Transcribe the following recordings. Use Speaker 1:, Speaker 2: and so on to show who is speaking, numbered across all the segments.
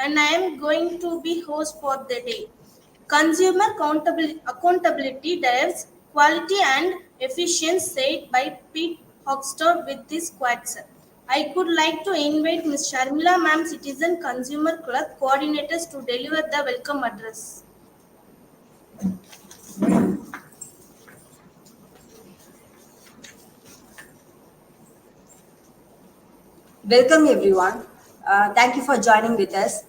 Speaker 1: and I am going to be host for the day. Consumer accountability drives quality and efficiency, said by Pete Hoxton with this quotes. I could like to invite Ms. Sharmila Ma'am, Citizen Consumer Club coordinators, to deliver the welcome address.
Speaker 2: Welcome everyone. Thank you for joining with us.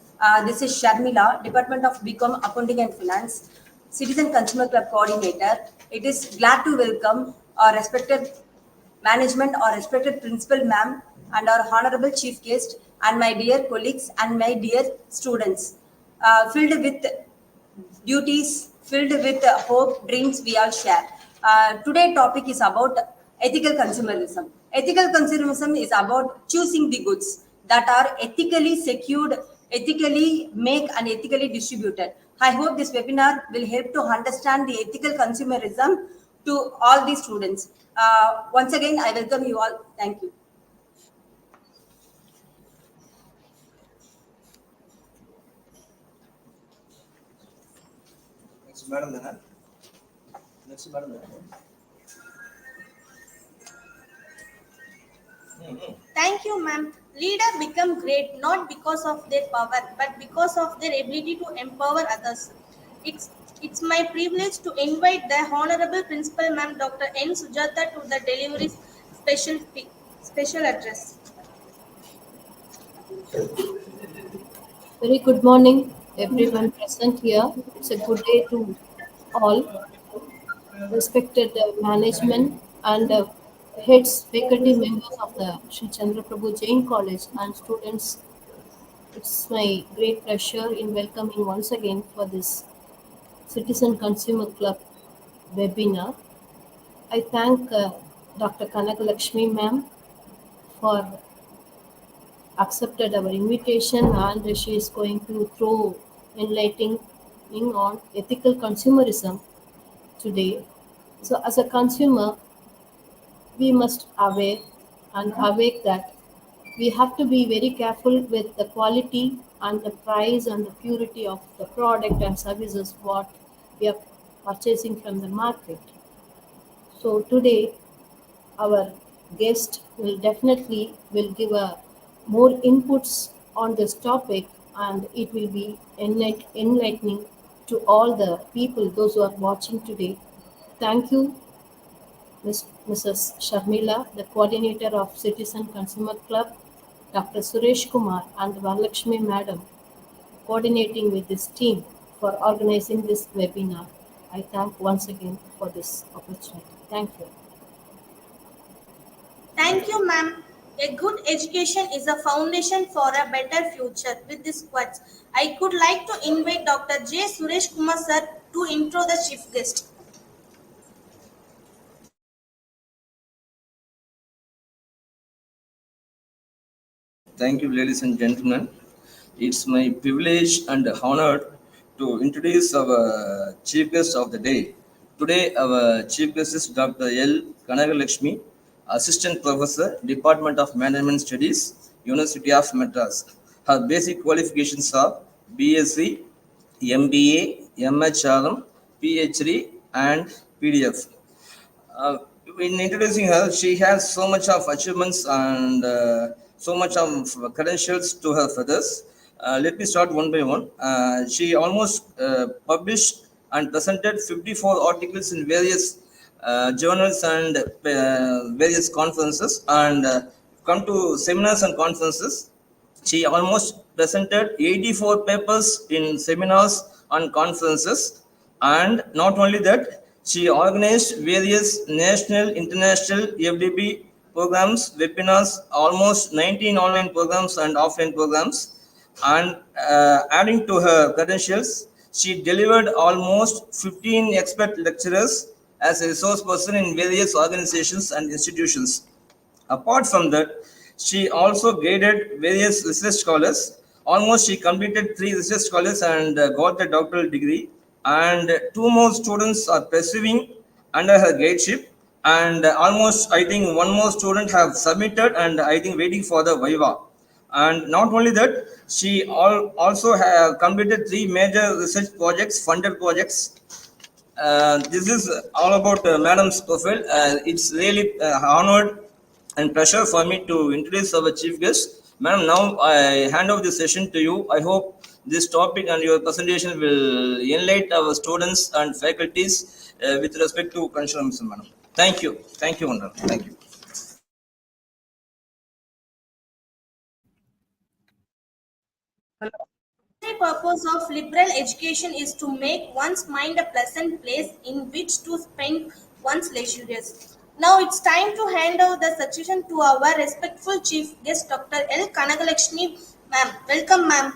Speaker 2: This is Sharmila, Department of BCom Accounting and Finance, Citizen Consumer Club Coordinator. It is glad to welcome our respected management, our respected principal ma'am, and our honorable chief guest, and my dear colleagues and my dear students. Filled with duties, filled with hope, dreams we all share. Today topic is about ethical consumerism. Ethical consumerism is about choosing the goods that are ethically secured, ethically made and ethically distributed. I hope this webinar will help to understand the ethical consumerism to all the students. Once again, I welcome you all. Thank you.
Speaker 3: Next, Madam. Next, Madam.
Speaker 1: Thank you, ma'am. Leaders become great not because of their power, but because of their ability to empower others. It's it's my privilege to invite the Honorable Principal, ma'am, Dr. N. Sujata, to the delivery special address.
Speaker 4: Very good morning, everyone present here. It's a good day to all respected management and heads, faculty members of the Sri Chandra Prabhu Jain College and students. It's my great pleasure in welcoming once again for this Citizen Consumer Club webinar. I thank Dr. Kanagalakshmi ma'am for accepted our invitation, and she is going to throw enlightening on ethical consumerism today. So as a consumer, we must aware and awake that we have to be very careful with the quality and the price and the purity of the product and services what we are purchasing from the market. So today our guest will give a more inputs on this topic, and it will be enlightening to all the people, those who are watching today. Thank you, Mrs. Sharmila, the coordinator of Citizen Consumer Club, Dr. Suresh Kumar, and Varalakshmi Madam, coordinating with this team for organizing this webinar. I thank once again for this opportunity. Thank you.
Speaker 1: Thank you, ma'am. A good education is a foundation for a better future. With this quotes, I could like to invite Dr. J. Suresh Kumar sir to intro the chief guest.
Speaker 3: Thank you, ladies and gentlemen. It's my privilege and honor to introduce our chief guest of the day. Today, our chief guest is Dr. L.Kanagalakshmi, Assistant Professor, Department of Management Studies, University of Madras. Her basic qualifications are BSc, MBA, MHRM, PhD, and PDF. Uh, in introducing her, she has so much of achievements and so much of credentials to her feathers. Let me start one by one. She almost published and presented 54 articles in various journals and various conferences, and come to seminars and conferences. She almost presented 84 papers in seminars and conferences, and not only that, she organized various national, international FDB programs, webinars, almost 19 online programs and offline programs. And adding to her credentials, she delivered almost 15 expert lecturers as a resource person in various organizations and institutions. Apart from that, she also guided various research scholars. Almost she completed 3 research scholars and got the doctoral degree. And 2 more students are pursuing under her guideship. And almost I think 1 more student have submitted and I think waiting for the Viva. And not only that, she also completed 3 major research projects, funded projects. This is all about Madam's profile. It's really honored and pleasure for me to introduce our chief guest. Madam, now I hand over the session to you. I hope this topic and your presentation will enlighten our students and faculties with respect to consumerism, madam. Thank you. Thank you, madam. Thank you.
Speaker 1: The purpose of liberal education is to make one's mind a pleasant place in which to spend one's leisure years. Now it's time to hand over the suggestion to our respectful chief guest, Dr. L.Kanagalakshmi, ma'am. Welcome, ma'am.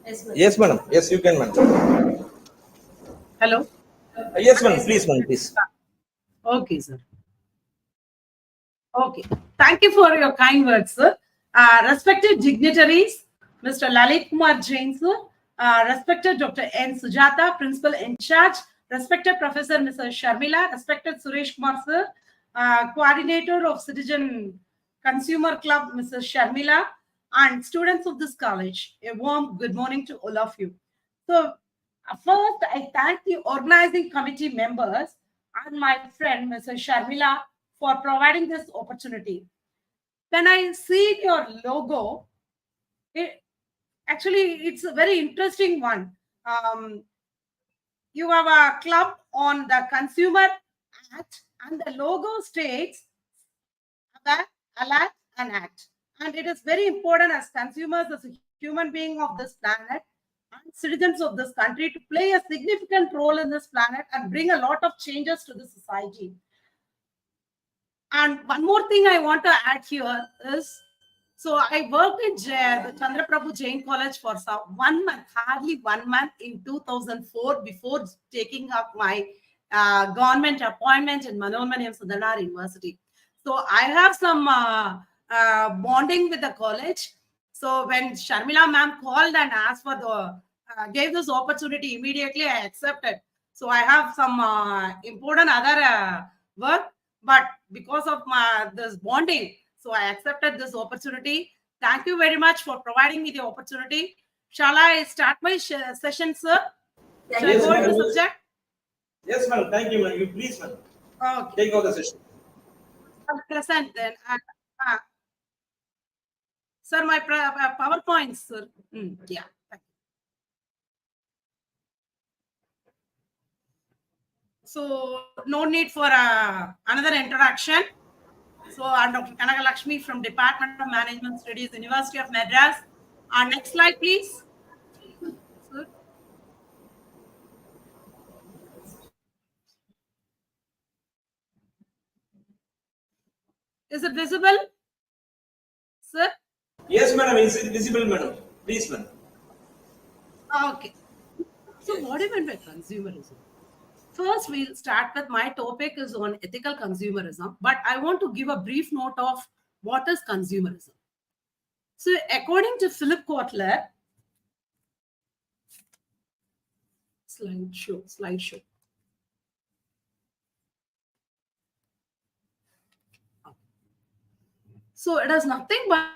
Speaker 1: Yes, ma'am.
Speaker 3: Yes, madam. Yes, you can, madam.
Speaker 5: Hello.
Speaker 3: Yes, madam. Please, madam. Please.
Speaker 5: Okay, sir. Okay. Thank you for your kind words, sir. Respected dignitaries, Mr. Lalit Kumar Jain, sir. Respected Dr. N. Sujata, Principal in charge. Respected Professor Mr. Sharmila. Respected Suresh Kumar, sir. Coordinator of Citizen Consumer Club, Mrs. Sharmila. And students of this college, a warm good morning to all of you. So, first, I thank the organizing committee members and my friend, Mrs. Sharmila, for providing this opportunity. When I see your logo, it's a very interesting one. You have a club on the Consumer Act, and the logo states that alert and act. And it is very important as consumers, as a human being of this planet, and citizens of this country to play a significant role in this planet and bring a lot of changes to the society. And one more thing I want to add here is, so I worked in the Chandraprabhu Jain College for 1 month, hardly 1 month in 2004 before taking up my government appointment in Manoormaniam Sudanar University. So I have some bonding with the college. So when Sharmila ma'am called and asked for gave this opportunity, immediately I accepted. So I have some important other work, but because of this bonding, so I accepted this opportunity. Thank you very much for providing me the opportunity. Shall I start my session, sir? Shall I
Speaker 3: Yes,
Speaker 5: go into
Speaker 3: madam.
Speaker 5: the subject?
Speaker 3: Yes, madam. Thank you, madam. You please, madam.
Speaker 5: Okay.
Speaker 3: Take over the session.
Speaker 5: I'll present then. Sir, my PowerPoints, sir. Yeah. So no need for another introduction. So I'm Dr. Kanagalakshmi from Department of Management Studies, University of Madras. Next slide, please. Sir. Is it visible, sir?
Speaker 3: Yes, madam. It's visible, madam. Please, madam.
Speaker 5: Okay. So what do you mean by consumerism? First, we'll start with my topic is on ethical consumerism, but I want to give a brief note of what is consumerism. So according to Philip Kotler, slideshow. So it is nothing but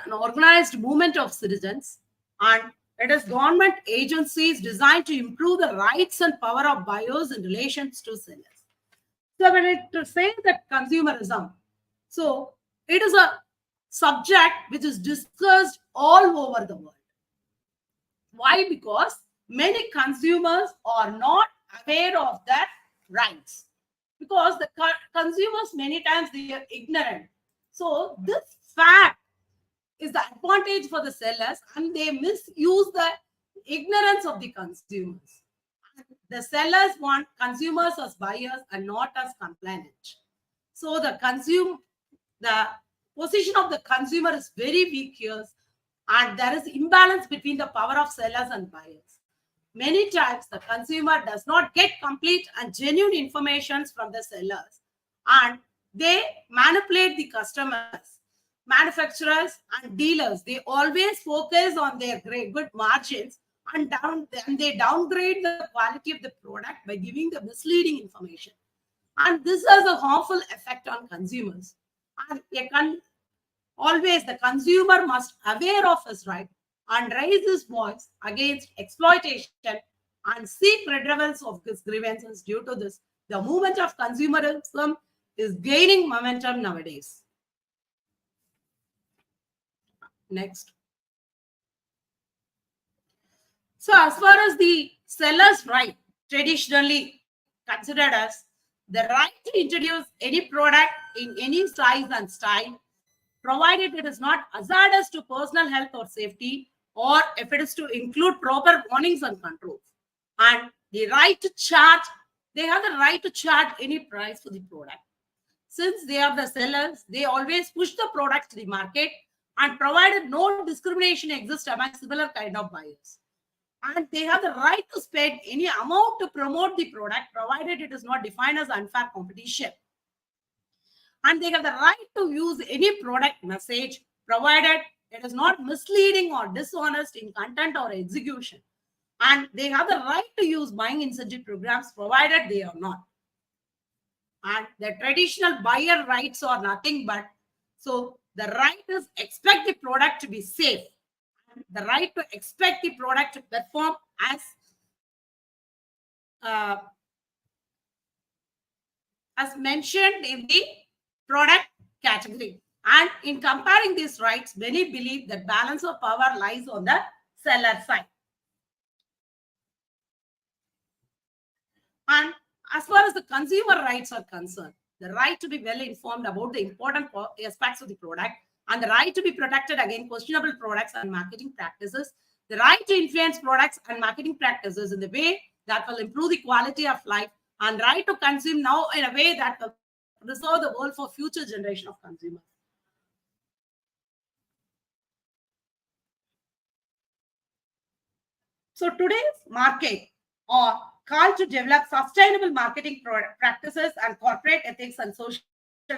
Speaker 5: an organized movement of citizens, and it is government agencies designed to improve the rights and power of buyers in relation to sellers. So when it says that consumerism, so it is a subject which is discussed all over the world. Why? Because many consumers are not aware of their rights. Because the consumers many times they are ignorant. So this fact is the advantage for the sellers, and they misuse the ignorance of the consumers. The sellers want consumers as buyers and not as complainants. So the position of the consumer is very weak here, and there is imbalance between the power of sellers and buyers. Many times the consumer does not get complete and genuine information from the sellers, and they manipulate the customers. Manufacturers and dealers, they always focus on their good margins and they downgrade the quality of the product by giving the misleading information. And this has a harmful effect on consumers. And always the consumer must aware of his right and raise his voice against exploitation and seek redressals of his grievances. Due to this, the movement of consumerism is gaining momentum nowadays. Next. So as far as the seller's right, traditionally considered as the right to introduce any product in any size and style, provided it is not hazardous to personal health or safety, or if it is to include proper warnings and controls. And the right to charge, they have the right to charge any price for the product. Since they are the sellers, they always push the product to the market, and provided no discrimination exists among similar kind of buyers. And they have the right to spend any amount to promote the product, provided it is not defined as unfair competition. And they have the right to use any product message, provided it is not misleading or dishonest in content or execution. And they have the right to use buying incentive programs, provided they are not. And the traditional buyer rights are nothing but, so the right is expect the product to be safe, and the right to expect the product to perform as mentioned in the product category. And in comparing these rights, many believe that balance of power lies on the seller side. And as far as the consumer rights are concerned, the right to be well informed about the important aspects of the product, and the right to be protected against questionable products and marketing practices, the right to influence products and marketing practices in the way that will improve the quality of life, and right to consume now in a way that will preserve the world for future generation of consumers. So today's market are called to develop sustainable marketing practices, and corporate ethics and social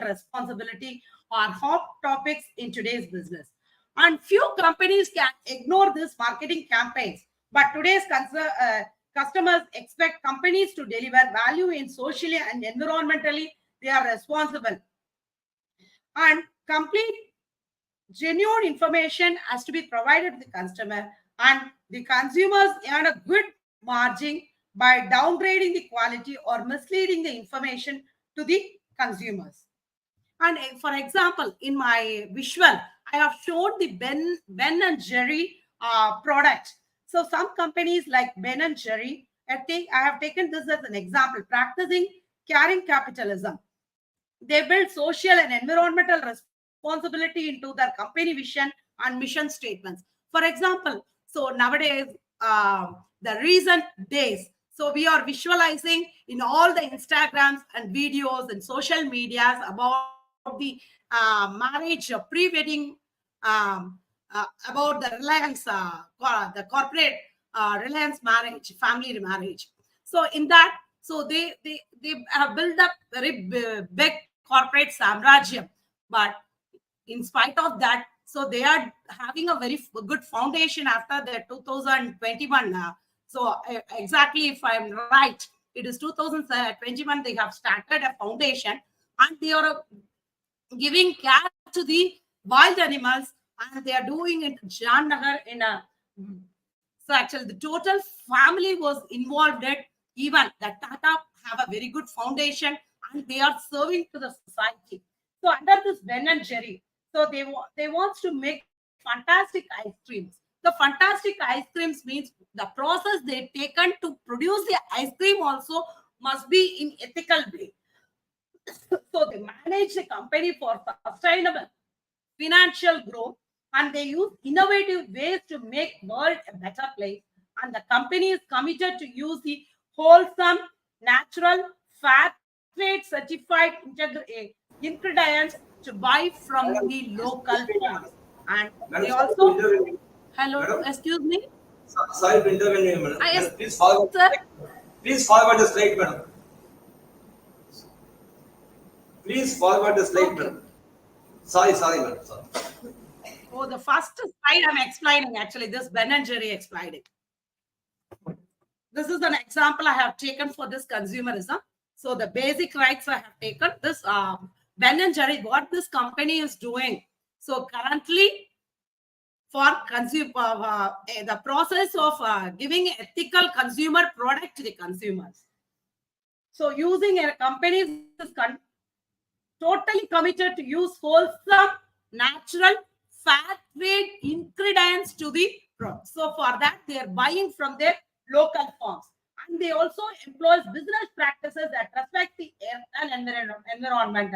Speaker 5: responsibility are hot topics in today's business. And few companies can ignore these marketing campaigns, but today's customers expect companies to deliver value in socially and environmentally. They are responsible, and complete genuine information has to be provided to the customer, and the consumers earn a good margin by downgrading the quality or misleading the information to the consumers. And for example, in my visual, I have shown the Ben and Jerry product. So some companies like Ben and Jerry, I have taken this as an example, practicing caring capitalism. They build social and environmental responsibility into their company vision and mission statements. For example, so nowadays, the recent days, so we are visualizing in all the Instagrams and videos and social medias about the marriage, pre-wedding, about the Reliance, the corporate Reliance marriage, family marriage. So in that, so they have built up very big corporate samrajyam, but in spite of that, so they are having a very good foundation after the 2021. So exactly, if I'm right, it is 2021 they have started a foundation, and they are giving care to the wild animals, and they are doing it in Jamnagar in a. So actually, the total family was involved. That even that Tata have a very good foundation, and they are serving to the society. So under this Ben and Jerry, so they want to make fantastic ice creams. The fantastic ice creams means the process they taken to produce the ice cream also must be in ethical way. So they manage the company for sustainable financial growth, and they use innovative ways to make world a better place. And the company is committed to use the wholesome, natural, fair trade certified ingredients to buy from the local farms. And they also, hello, excuse me.
Speaker 3: Sorry to intervene, madam.
Speaker 5: Yes,
Speaker 3: Please forward.
Speaker 5: sir.
Speaker 3: Please forward the slide, madam. Please forward the slide, madam. Sorry, madam. Sorry.
Speaker 5: Oh, the first slide I'm explaining, actually, this Ben and Jerry explaining. this is an example I have taken for this consumerism. So the basic rights I have taken. This Ben and Jerry, what this company is doing. So currently, for the process of giving ethical consumer product to the consumers. So using a company is totally committed to use wholesome, natural, fair trade ingredients to the product. So for that, they are buying from their local farms. And they also employ business practices that respect the earth and environment.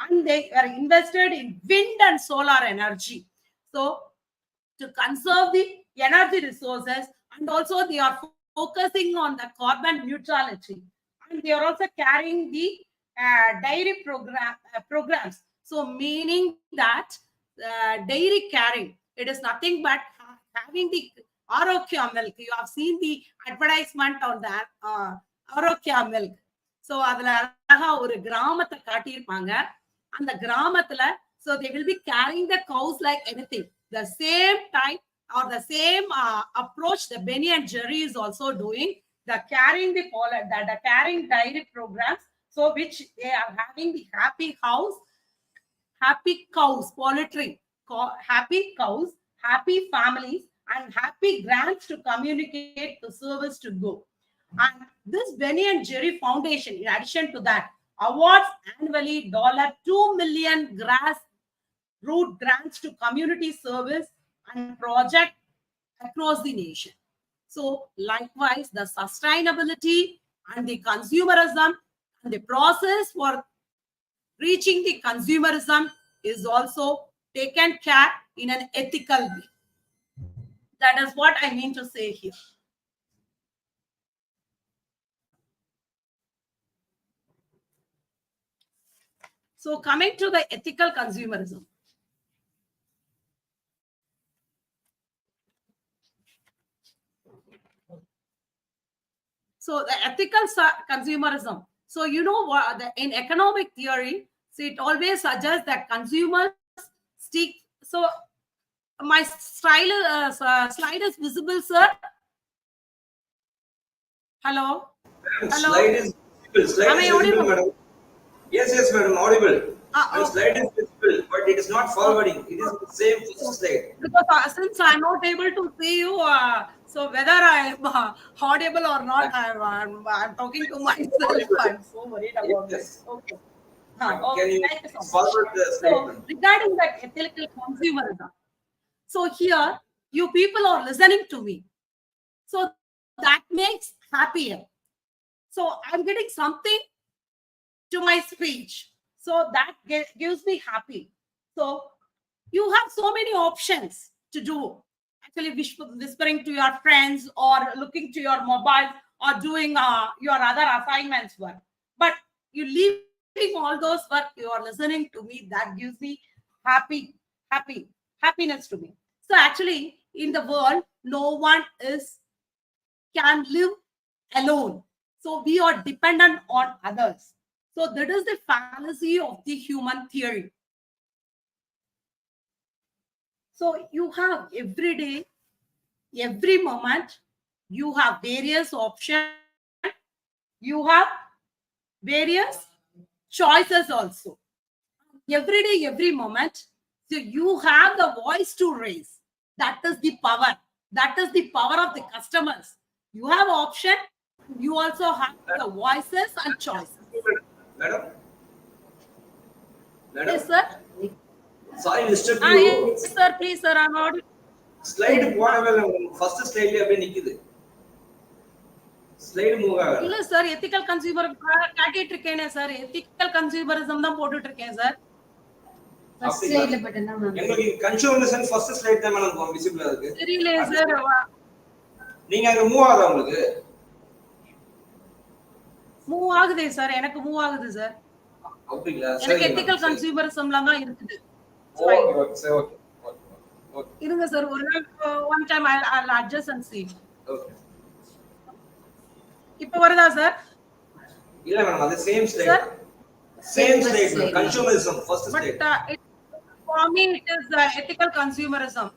Speaker 5: And they are invested in wind and solar energy. So to conserve the energy resources, and also they are focusing on the carbon neutrality, and they are also carrying the dairy programs. So meaning that dairy carrying, it is nothing but having the Arokya milk. You have seen the advertisement on that Arokya milk. So அதுல அழகா ஒரு கிராமத்தை காட்டியிருப்பாங்க. அந்த கிராமத்துல so they will be carrying the cows like anything. The same type or the same approach the Benny and Jerry is also doing. The carrying the carrying dairy programs. So which they are having the happy cows, poultry, happy cows, happy families, and happy grants to communicate the service to go. And this Benny and Jerry Foundation, in addition to that, awards annually $2 million root grants to community service and project across the nation. So likewise, the sustainability and the consumerism and the process for reaching the consumerism is also taken care in an ethical way. That is what I mean to say here. So coming to the ethical consumerism. So the ethical consumerism. So you know what in economic theory, so it always suggests that consumers stick. So my slide is visible, sir. Hello. Hello.
Speaker 3: Slide is visible. Slide is visible, madam. Yes, madam, audible. And slide is visible, but it is not forwarding. It is the same slide.
Speaker 5: Because since I'm not able to see you, so whether I'm audible or not, I'm talking to myself. I'm so worried about this. Okay.
Speaker 3: Can you
Speaker 5: thank you so much.
Speaker 3: forward the slide?
Speaker 5: So regarding that ethical consumerism, so here you people are listening to me. So that makes happier. So I'm getting something to my speech. So that gives me happy. So you have so many options to do. Actually whispering to your friends or looking to your mobile or doing your other assignments work. But you leaving all those work, you are listening to me. That gives me happiness to me. So actually in the world, no one can live alone. So we are dependent on others. So that is the fallacy of the human theory. So you have every day, every moment, you have various options, you have various choices also. Every day, every moment, so you have the voice to raise. That is the power. That is the power of the customers. You have option, you also have the voices and choices.
Speaker 3: Madam?
Speaker 5: Yes, sir.
Speaker 3: Sorry, Mr.
Speaker 5: Yes, sir. Please, sir. I'm not.
Speaker 3: Slide first slide நிக்குது. Slide move ஆகல.
Speaker 5: இல்ல sir, ethical consumer காட்டிட்டு இருக்கேனே sir. ethical consumerism தான் போட்டுட்டு இருக்கேன் sir.
Speaker 2: First ஸ்லைட்ல பட்டனா மேம்.
Speaker 3: உங்களுக்கு கன்சூமரிசம் ஃபர்ஸ்ட் ஸ்லைட் தான் மேடம் விசிபிளா இருக்கு.
Speaker 5: தெரியல சார்.
Speaker 3: நீங்க அங்க மூவ் ஆகுதா உங்களுக்கு?
Speaker 5: மூவ் ஆகுதே சார். எனக்கு மூவ் ஆகுது சார்.
Speaker 3: அப்படிங்களா?
Speaker 5: எனக்கு ethical consumerismல தான் இருக்குது.
Speaker 3: Okay sir. ஓகே.
Speaker 5: இருங்க sir. one time I'll adjust and see.
Speaker 3: Okay.
Speaker 5: இப்போ வருதா சார்?
Speaker 3: இல்ல மேடம், அது same slide. Same slide consumerism first slide.
Speaker 5: But for me it is ethical consumerism.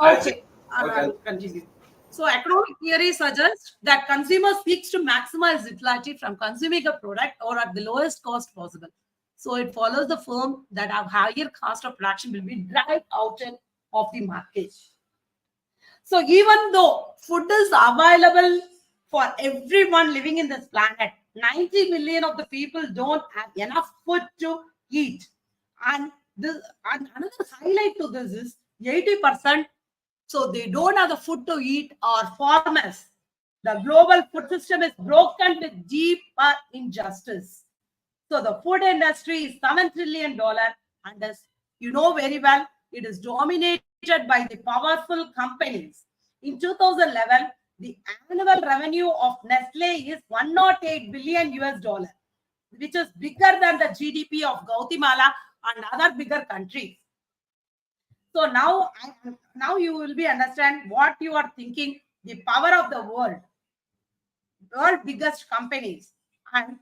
Speaker 3: Okay. Okay.
Speaker 5: I'll continue. So economic theory suggests that consumer seeks to maximize utility from consuming a product or at the lowest cost possible. So it follows the firm that a higher cost of production will be drive out of the market. So even though food is available for everyone living in this planet, 90 million of the people don't have enough food to eat. And another highlight to this is 80%. So they don't have the food to eat are farmers. The global food system is broken with deeper injustice. So the food industry is $7 trillion, and as you know very well, it is dominated by the powerful companies. In 2011, the annual revenue of Nestle is 108 billion US dollar, which is bigger than the GDP of Guatemala and other bigger countries. So now you will be understand what you are thinking, the power of the world biggest companies. And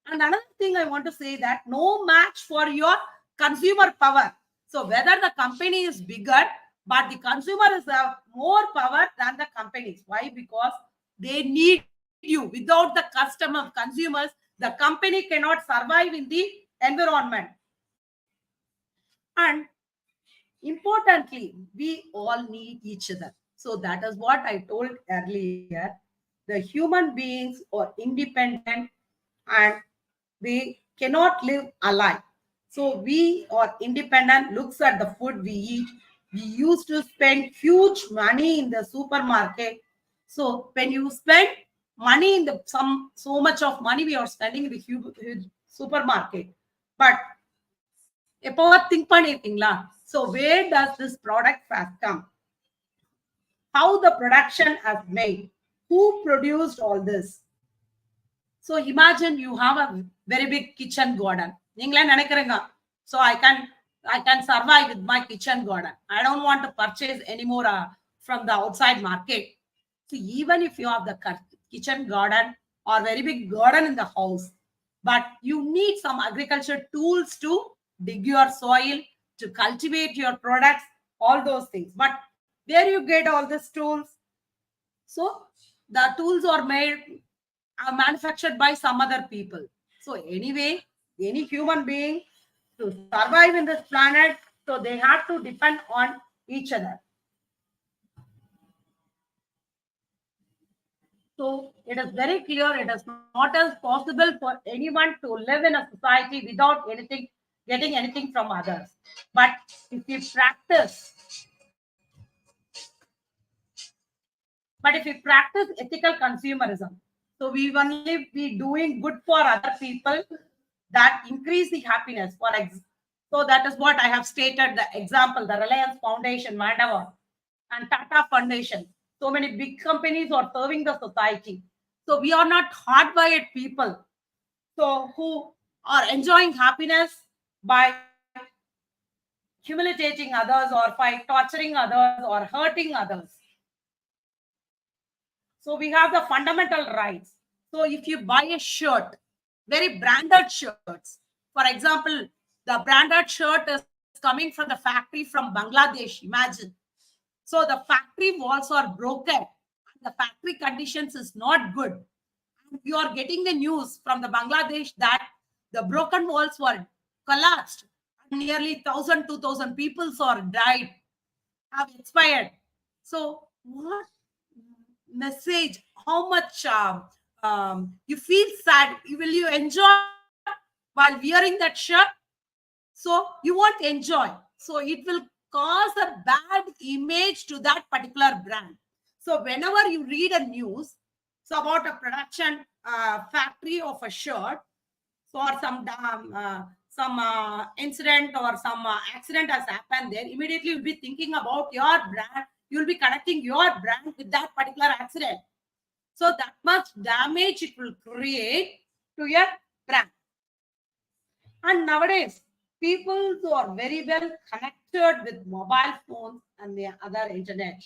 Speaker 5: another thing I want to say that no match for your consumer power. So whether the company is bigger, but the consumer is more power than the companies. Why? Because they need you. Without the consumers, the company cannot survive in the environment. And importantly, we all need each other. So that is what I told earlier. The human beings are independent and we cannot live alive. So we are independent, looks at the food we eat. We used to spend huge money in the supermarket. So when you spend money in the so much of money we are spending in the huge supermarket. But எப்போவா think பண்ணிருக்கீங்களா? So where does this product has come? How the production has made? Who produced all this? So imagine you have a very big kitchen garden. நீங்களே நினைக்கிறீங்க, so I can survive with my kitchen garden. I don't want to purchase anymore from the outside market. So even if you have the kitchen garden or very big garden in the house, but you need some agriculture tools to dig your soil, to cultivate your products, all those things. But where you get all these tools? So the tools are manufactured by some other people. So anyway, any human being to survive in this planet, so they have to depend on each other. So it is very clear it is not as possible for anyone to live in a society without getting anything from others. But if we practice ethical consumerism, so we only be doing good for other people, that increase the happiness. So that is what I have stated the example, the Reliance Foundation, Mandava, and Tata Foundation. So many big companies are serving the society. So we are not hardwired people, so who are enjoying happiness by humiliating others or by torturing others or hurting others. So we have the fundamental rights. So if you buy a shirt, very branded shirts, for example, the branded shirt is coming from the factory from Bangladesh, imagine. So the factory walls are broken. The factory conditions is not good. You are getting the news from the Bangladesh that the broken walls were collapsed. Nearly 1,000, 2,000 people are died, have expired. So what message? How much you feel sad? Will you enjoy while wearing that shirt? So you won't enjoy. So it will cause a bad image to that particular brand. So whenever you read a news, so about a production factory of a shirt, so or some incident or some accident has happened there, immediately you'll be thinking about your brand. You'll be connecting your brand with that particular accident. So that much damage it will create to your brand. And nowadays, people who are very well connected with mobile phones and the other internet,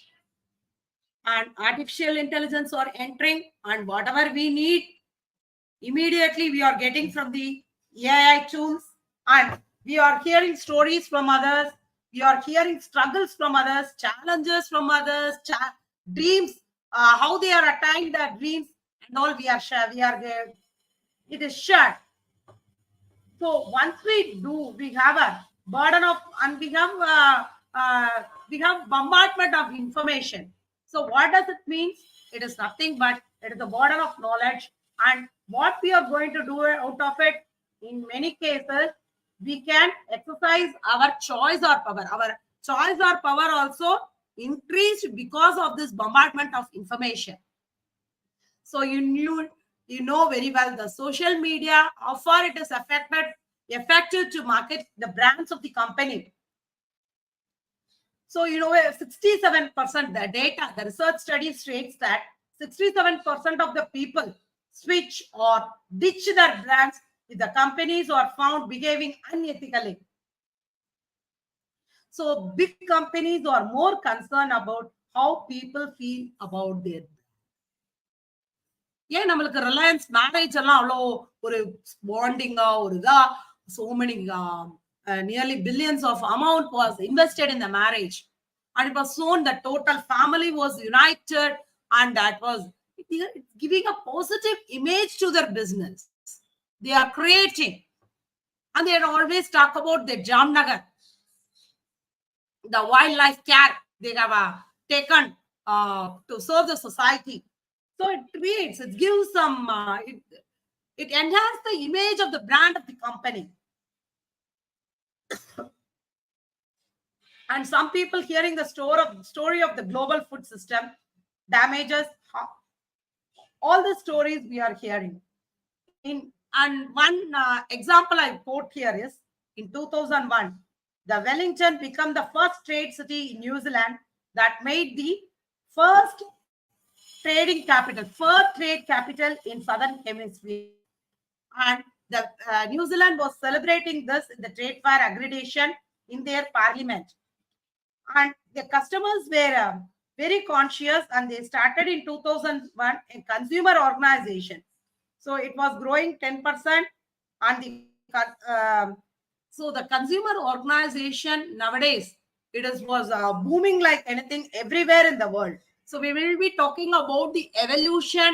Speaker 5: and artificial intelligence are entering, and whatever we need, immediately we are getting from the AI tools, and we are hearing stories from others. We are hearing struggles from others, challenges from others, dreams, how they are attaining their dreams, and all. We are shared. It is shared. So once we do, we have a burden of, and we have bombardment of information. So what does it mean? It is nothing but it is a burden of knowledge, and what we are going to do out of it. In many cases, we can exercise our choice or power. Our choice or power also increased because of this bombardment of information. So you know very well the social media, how far it is effective to market the brands of the company. So 67%, the data, the research study states that 67% of the people switch or ditch their brands if the companies are found behaving unethically. So big companies are more concerned about how people feel about their. ஏன் நம்மளுக்கு Reliance marriage எல்லாம் அவ்வளோ ஒரு பாண்டிங்கா ஒரு இதா so many nearly billions of amount was invested in the marriage, and it was shown that total family was united, and that was giving a positive image to their business they are creating. And they always talk about the Jamnagar, the wildlife care they have taken to serve the society. So it creates, it gives some, it enhances the image of the brand of the company. And some people hearing the story of the global food system damages all the stories we are hearing. And one example I quote here is in 2001, the Wellington became the first trade city in New Zealand that made the first fur trade capital in Southern Hemisphere. And the New Zealand was celebrating this in the trade fair accreditation in their parliament. And the customers were very conscious, and they started in 2001 a consumer organization. So it was growing 10%, and so the consumer organization nowadays was booming like anything everywhere in the world. So we will be talking about the evolution,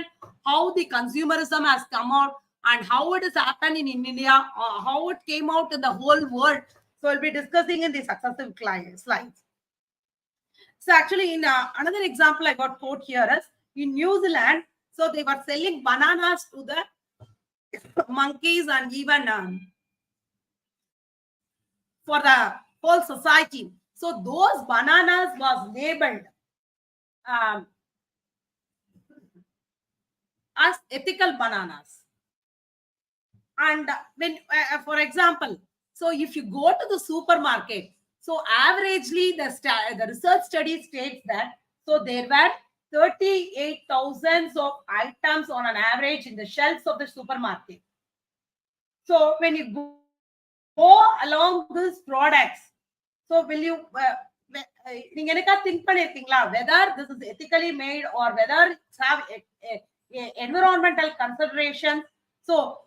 Speaker 5: how the consumerism has come out, and how it has happened in India, how it came out in the whole world. So we'll be discussing in the successive slides. So actually, in another example I got quote here is in New Zealand. So they were selling bananas to the monkeys, and even for the whole society. So those bananas was labeled as ethical bananas. And when, for example, so if you go to the supermarket, so averagely the research study states that so there were 38,000 of items on an average in the shelves of the supermarket. So when you go along these products, so will you think whether this is ethically made or whether it's have environmental considerations. So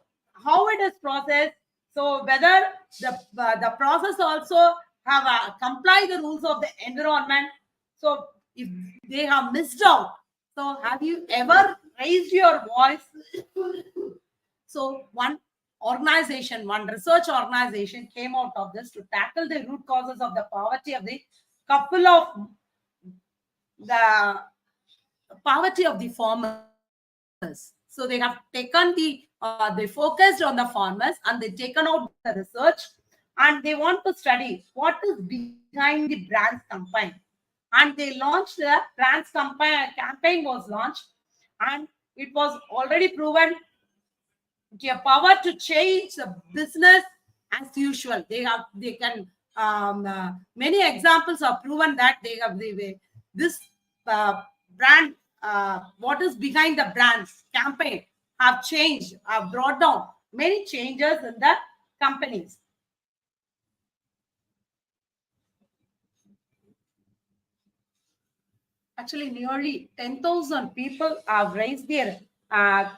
Speaker 5: how it is processed, so whether the process also have comply the rules of the environment. So if they have missed out, so have you ever raised your voice? So one research organization came out of this to tackle the root causes of the poverty of the farmers. So they have taken they focused on the farmers, and they taken out the research, and they want to study what is behind the brands campaign. And they launched the brands campaign was launched, and it was already proven their power to change the business as usual. They can many examples are proven that this brand, what is behind the brands campaign have changed, have brought down many changes in the companies. Actually, nearly 10,000 people have raised their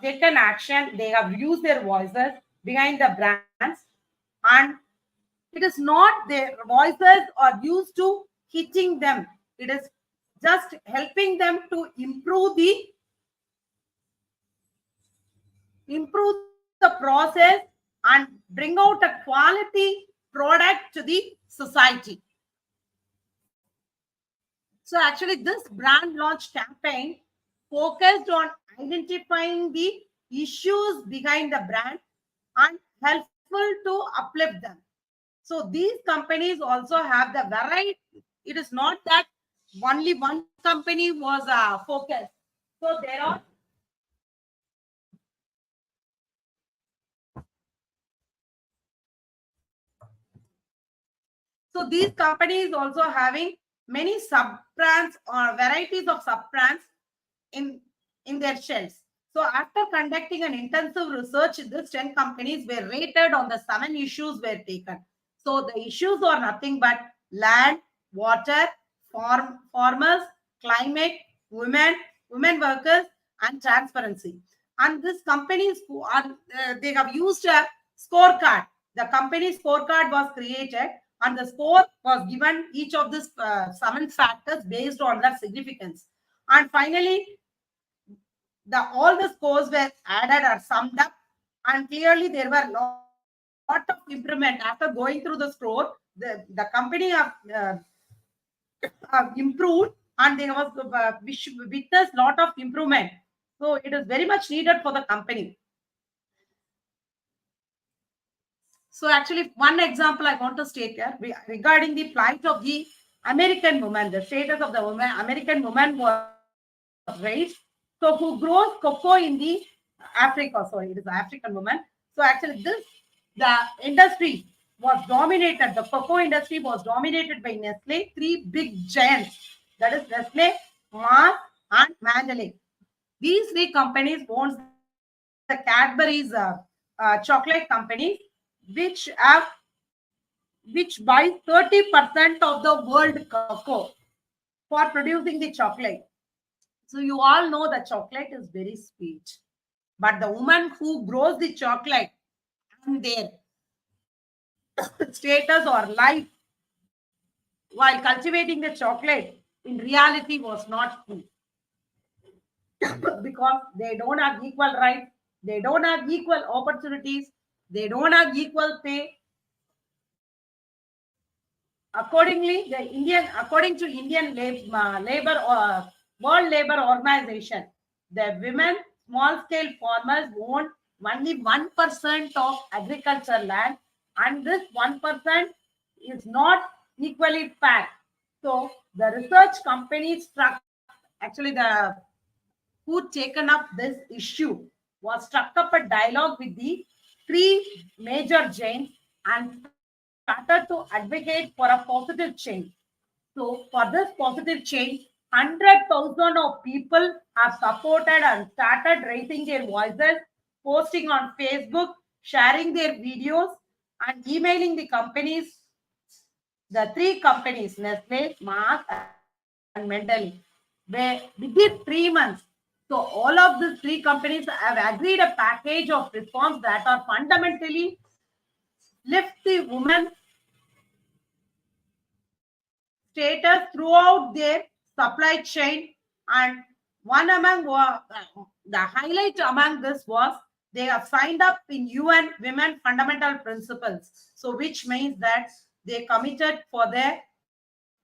Speaker 5: taken action. They have used their voices behind the brands, and It is not their voices are used to hitting them. It is just helping them to improve the process and bring out a quality product to the society. So actually this brand launch campaign focused on identifying the issues behind the brand and helpful to uplift them. So these companies also have the variety. It is not that only one company was focused. So there are so these companies also having many sub brands or varieties of sub brands in in their shelves. So after conducting an intensive research, these 10 companies were rated on the 7 issues were taken. So the issues are nothing but land, water, farmers, climate, women, women workers, and transparency. And these companies who are they have used a scorecard. The company scorecard was created, and the score was given each of these 7 factors based on their significance. And finally, all the scores were added or summed up, and clearly there were a lot of improvement after going through the score. The company have improved, and they was witnessed lot of improvement. So it is very much needed for the company. So actually, one example I want to state here regarding the plight of the American woman, the status of the woman, American woman was raised. So who grows cocoa in the Africa? Sorry, it is an African woman. So actually, the industry was dominated. The cocoa industry was dominated by Nestle, 3 big giants. That is Nestle, Mars, and Mandalay. These 3 companies owns the Cadbury's chocolate company, which have which buys 30% of the world cocoa for producing the chocolate. So you all know that chocolate is very sweet, but the woman who grows the chocolate and their status or life while cultivating the chocolate in reality was not true. Because they don't have equal rights, they don't have equal opportunities, they don't have equal pay. According to Indian World Labor Organization, the women small scale farmers own only 1% of agricultural land, and this 1% is not equally fair. So the research company struck actually the who taken up this issue was struck up a dialogue with the 3 major giants and started to advocate for a positive change. So for this positive change, 100,000 of people have supported and started raising their voices, posting on Facebook, sharing their videos, and emailing the companies, the 3 companies, Nestle, Mars, and Mendeley, within 3 months. So all of these 3 companies have agreed a package of reforms that are fundamentally lift the women status throughout their supply chain. And one among the highlight among this was they have signed up in UN Women Fundamental Principles. So which means that they committed for their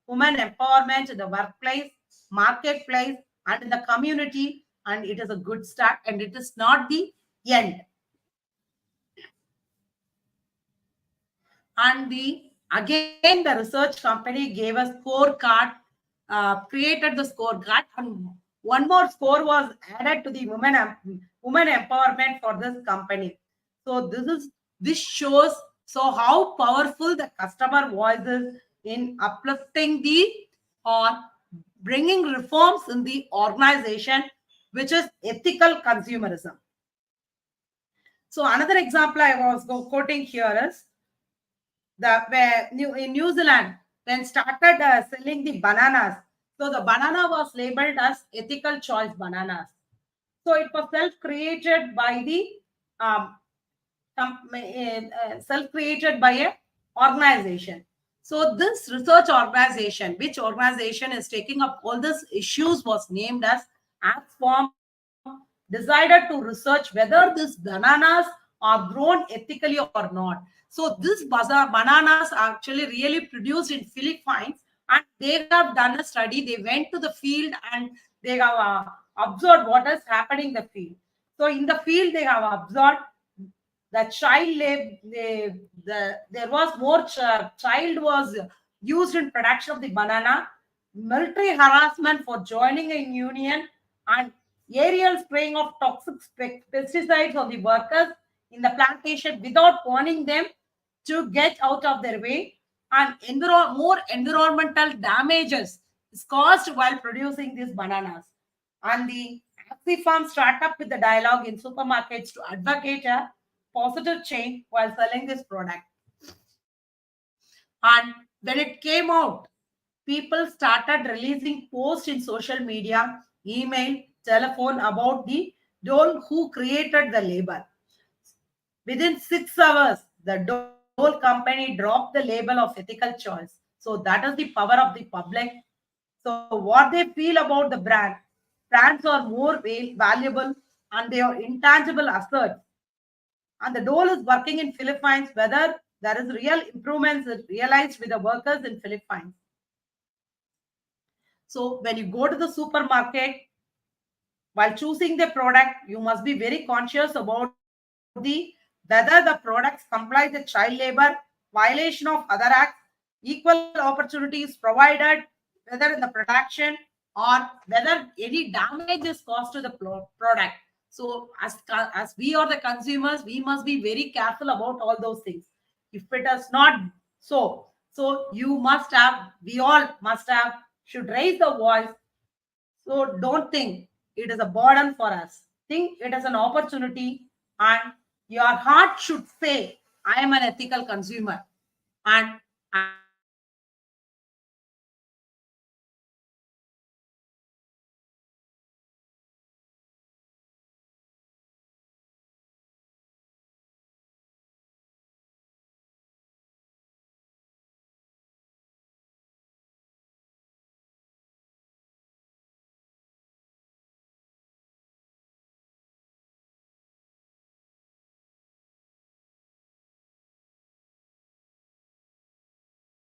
Speaker 5: women empowerment in the workplace, marketplace, and in the community. And it is a good start, and it is not the end. And again the research company gave a scorecard, created the scorecard, and one more score was added to the women empowerment for this company. So this shows so how powerful the customer voice is in uplifting the or bringing reforms in the organization, which is ethical consumerism. So another example I was quoting here is in New Zealand, when started selling the bananas. So the banana was labeled as ethical choice bananas. So it was self-created by the self-created by a organization. So this research organization, which organization is taking up all these issues, was named as form, decided to research whether these bananas are grown ethically or not. So these bananas are actually really produced in Philippines, and they have done a study. They went to the field and they have observed what is happening in the field. So in the field, they have observed the child there was more child was used in production of the banana, military harassment for joining a union, and aerial spraying of toxic pesticides on the workers in the plantation without warning them to get out of their way, and more environmental damages is caused while producing these bananas. And the Axi Farm startup with the dialogue in supermarkets to advocate a positive change while selling this product. And when it came out, people started releasing posts in social media, email, telephone about the dole who created the label. Within 6 hours, the Dole company dropped the label of ethical choice. So that is the power of the public. So what they feel about the brand, brands are more valuable and they are intangible assets. And the Dole is working in Philippines, whether there is real improvements realized with the workers in Philippines. So when you go to the supermarket, while choosing the product, you must be very conscious about the whether the products comply with child labor, violation of other acts, equal opportunities provided, whether in the production or whether any damage is caused to the product. So as we are the consumers, we must be very careful about all those things. If it is not so, so you must have, we all must have, should raise the voice. So don't think it is a burden for us. Think it is an opportunity, and your heart should say, I am an ethical consumer and I am going to buy this product. So that is the power of the public. So with this, I would like to conclude my presentation.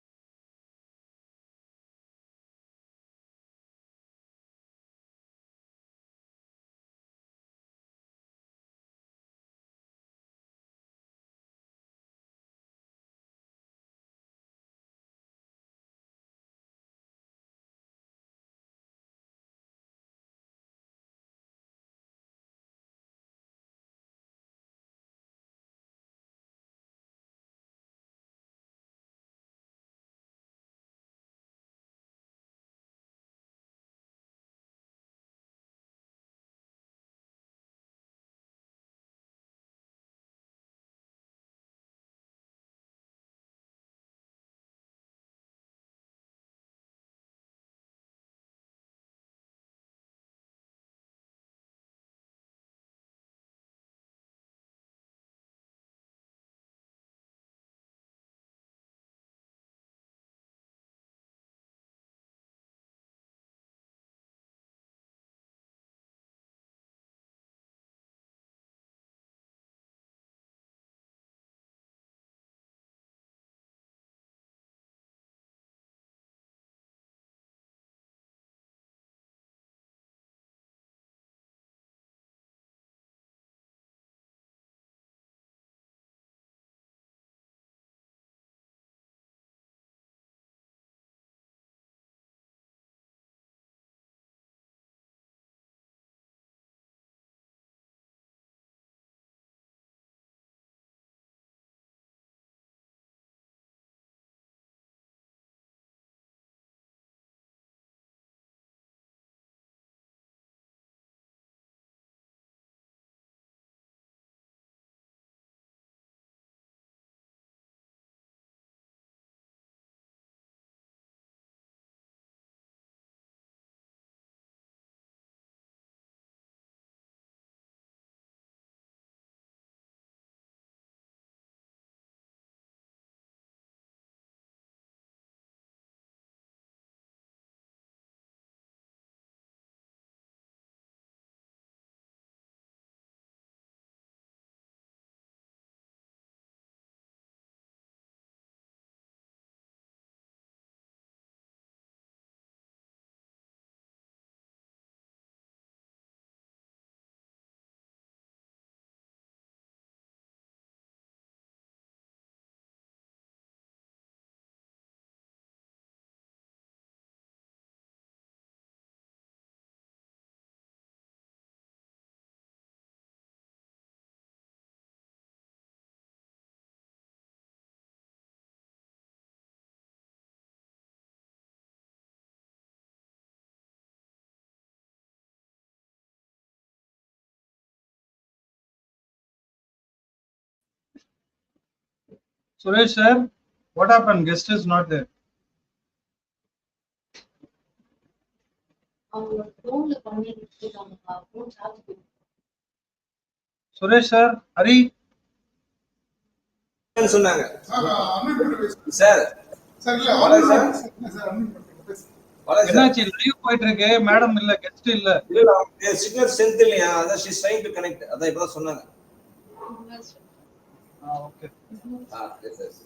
Speaker 6: Suresh sir, what happened? Guest is not there. Suresh sir, Hari.
Speaker 3: சொன்னாங்க sir வணக்கம் sir வணக்கம் sir
Speaker 6: என்னாச்சு live போயிட்டு இருக்கு madam இல்ல guest இல்ல
Speaker 3: இல்ல signal strength இல்லையா அதான் ஷீ ட்ரைங் டு கனெக்ட் அதான் இப்பதான் சொன்னாங்க
Speaker 6: okay
Speaker 3: yes yes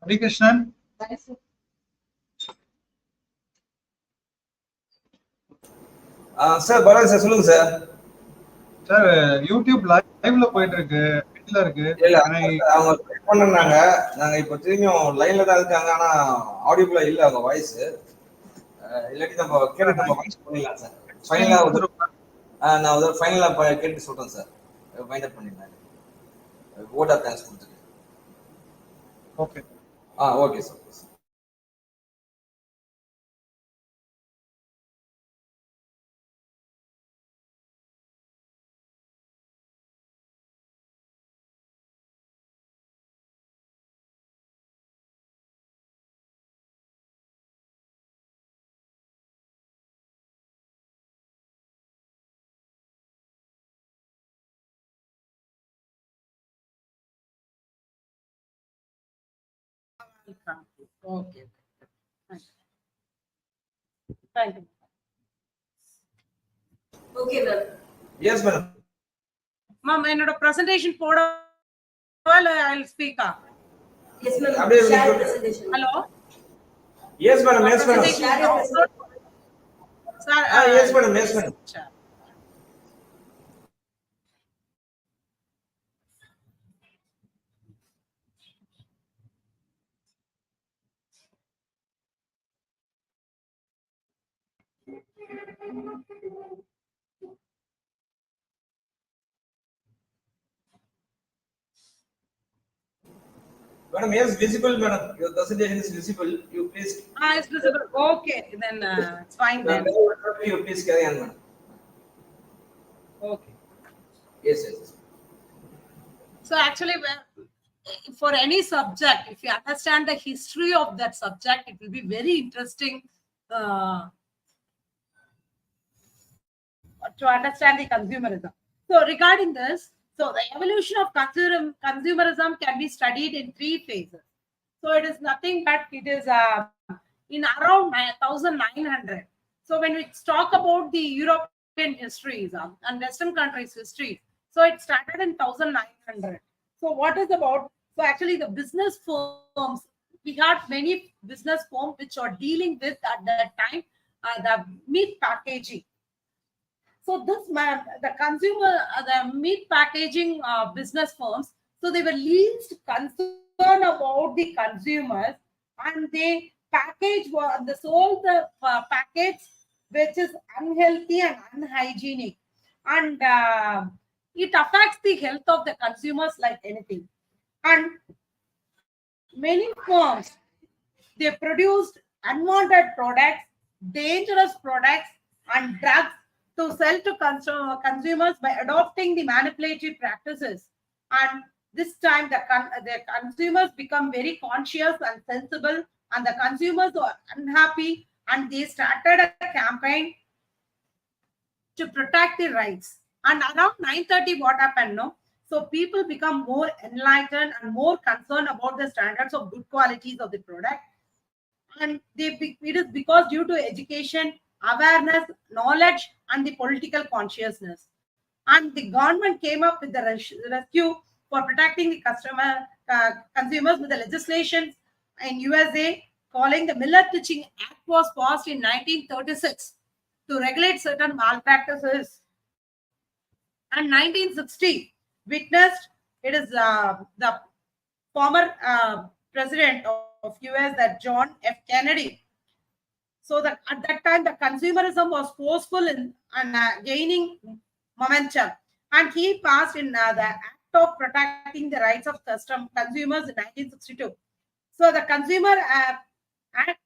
Speaker 6: Harikrishnan,
Speaker 3: sir பரவாயில்ல சார், சொல்லுங்க சார்.
Speaker 6: சார் யூடியூப் லைவ்ல போயிட்டு இருக்கு, வீட்ல இருக்கு.
Speaker 3: இல்ல
Speaker 6: Can I-
Speaker 3: அவங்க ட்ரை பண்ணாங்க. நாங்க இப்போ திரும்பியும் லைன்ல தான் இருக்காங்க, ஆனா ஆடியோபிளா இல்ல அவங்க வாய்ஸ். இல்லாட்டி நம்ம கேட்டு நம்ம வாய்ஸ் பண்ணிடலாம் சார். ஃபைனலா நான் ஒரு ஃபைனலா கேட்டு சொல்றேன் சார். ஃபைண்ட் அப் பண்ணிடலாம். ஓட் ஆஃப் தேங்க்ஸ் கொடுத்துட்டு.
Speaker 6: Okay.
Speaker 3: Okay sir.
Speaker 5: Okay. Thank you.
Speaker 2: Okay, ma'am.
Speaker 3: Yes madam.
Speaker 5: Ma'am, என்னோட presentation போட I'll speak.
Speaker 2: Yes, ma'am.
Speaker 3: அப்படியே
Speaker 2: Share
Speaker 3: நீங்க-
Speaker 2: presentation.
Speaker 5: Hello.
Speaker 3: Yes madam, yes madam.
Speaker 5: Presentation
Speaker 2: Share your
Speaker 5: download. Sir,
Speaker 3: yes madam, yes madam.
Speaker 5: sure.
Speaker 3: Madam, yes, visible, madam. Your presentation is visible. You please.
Speaker 5: It's visible. Okay, then it's fine then.
Speaker 3: You please carry on, madam.
Speaker 5: Okay.
Speaker 3: Yes, yes.
Speaker 5: So actually, for any subject, if you understand the history of that subject, it will be very interesting to understand the consumerism. So regarding this, so the evolution of consumerism can be studied in 3 phases. So it is nothing but it is in around 1900. So when we talk about the European histories and Western countries' history, so it started in 1900. So what is about? So actually, the business firms, we had many business firms which are dealing with at that time the meat packaging. So this man, the consumer, the meat packaging business firms, so they were least concerned about the consumers, and they they sold the packets which is unhealthy and unhygienic, and it affects the health of the consumers like anything. And many firms, they produced unwanted products, dangerous products, and drugs to sell to consumers by adopting the manipulative practices. And this time, the consumers become very conscious and sensible, and the consumers are unhappy, and they started a campaign to protect the rights. And around 930, what happened? No, so people become more enlightened and more concerned about the standards of good qualities of the product. And it is because due to education, awareness, knowledge, and the political consciousness. And the government came up with the rescue for protecting the consumers with the legislation in USA, calling the Miller Teaching Act was passed in 1936 to regulate certain malpractices. And 1960 witnessed, it is the former president of US, that John F. Kennedy. So that at that time, the consumerism was forceful in and gaining momentum, and he passed in the Act of Protecting the Rights of Consumers in 1962. So the Consumer Act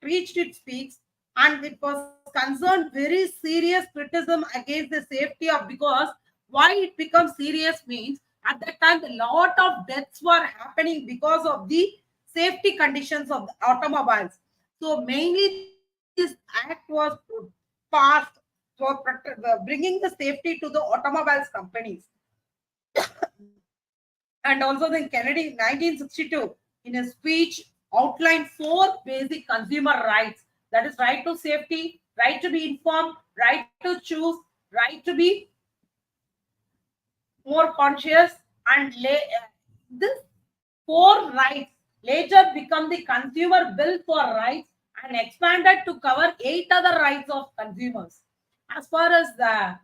Speaker 5: reached its peaks, and it was concerned very serious criticism against the safety of, because why it becomes serious means at that time a lot of deaths were happening because of the safety conditions of the automobiles. So mainly this act was passed for bringing the safety to the automobiles companies. And also then Kennedy in 1962 in a speech outlined 4 basic consumer rights, that is right to safety, right to be informed, right to choose, right to be more conscious, And this four rights later become the Consumer Bill for Rights and expanded to cover 8 other rights of consumers. As far as the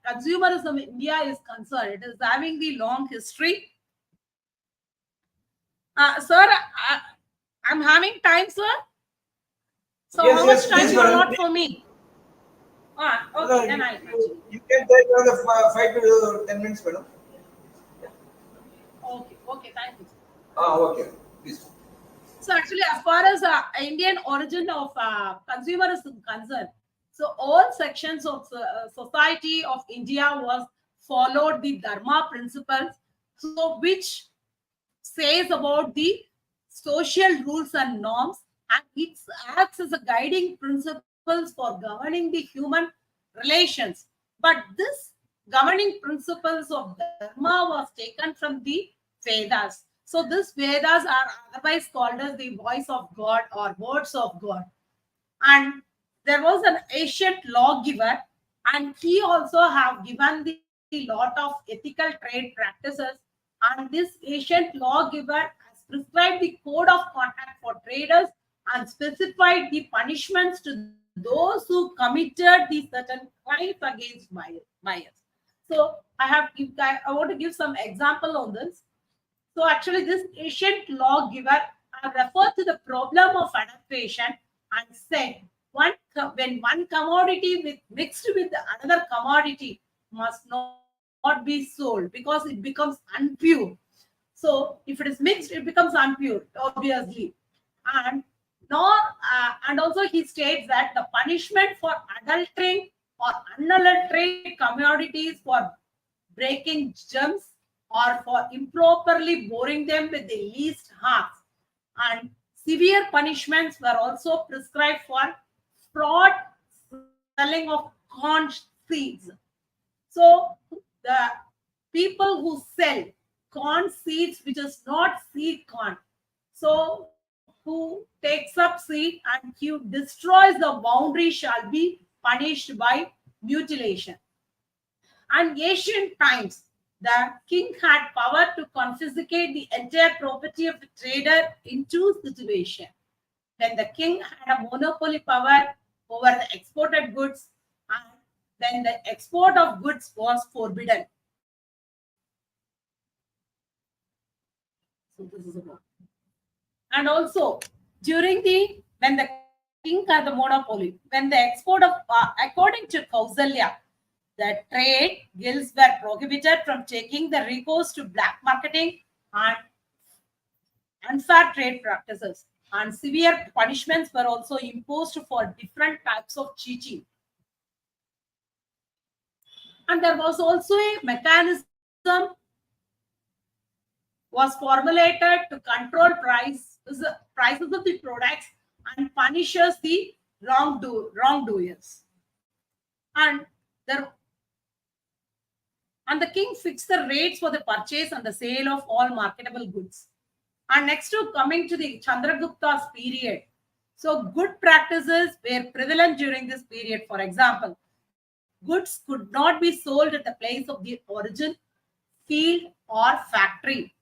Speaker 5: consumerism in India is concerned, it is having the long history. Sir, I'm having time, sir. So
Speaker 3: Yes,
Speaker 5: how
Speaker 3: yes,
Speaker 5: much time
Speaker 3: please,
Speaker 5: you
Speaker 3: madam.
Speaker 5: allot for me?
Speaker 3: No,
Speaker 5: Okay, then I continue.
Speaker 3: you can take another 5 to 10 minutes, madam.
Speaker 5: Okay, thank you.
Speaker 3: Okay, please.
Speaker 5: So actually, as far as Indian origin of consumerism concerned, so all sections of society of India was followed the Dharma principles, so which says about the social rules and norms, and it acts as a guiding principles for governing the human relations. But this governing principles of Dharma was taken from the Vedas. So these Vedas are otherwise called as the voice of God or words of God. And there was an ancient lawgiver, and he also have given the lot of ethical trade practices. And this ancient lawgiver has prescribed the code of conduct for traders and specified the punishments to those who committed the certain crimes against buyers. So I want to give some example on this. So actually, this ancient lawgiver referred to the problem of adaptation and said when one commodity mixed with another commodity must not be sold because it becomes unpure. So if it is mixed, it becomes unpure, obviously. And nor and also he states that the punishment for adulterating or unadulterated commodities for breaking gems or for improperly boring them with the least harm. And severe punishments were also prescribed for fraud selling of corn seeds. So the people who sell corn seeds, which is not seed corn, so who takes up seed and who destroys the boundary shall be punished by mutilation. And ancient times, the king had power to confiscate the entire property of the trader in two situations. When the king had a monopoly power over the exported goods, and then the export of goods was forbidden. So this is about. And also during the when the king had the monopoly, when the export of according to Kausalya, the trade guilds were prohibited from taking the recourse to black marketing and unfair trade practices, and severe punishments were also imposed for different types of cheating. And there was also a mechanism was formulated to control prices of the products and punishes the wrongdoers. And there and the king fixed the rates for the purchase and the sale of all marketable goods. And next to coming to the Chandragupta's period, so good practices were prevalent during this period. For example, goods could not be sold at the place of the origin, field, or factory.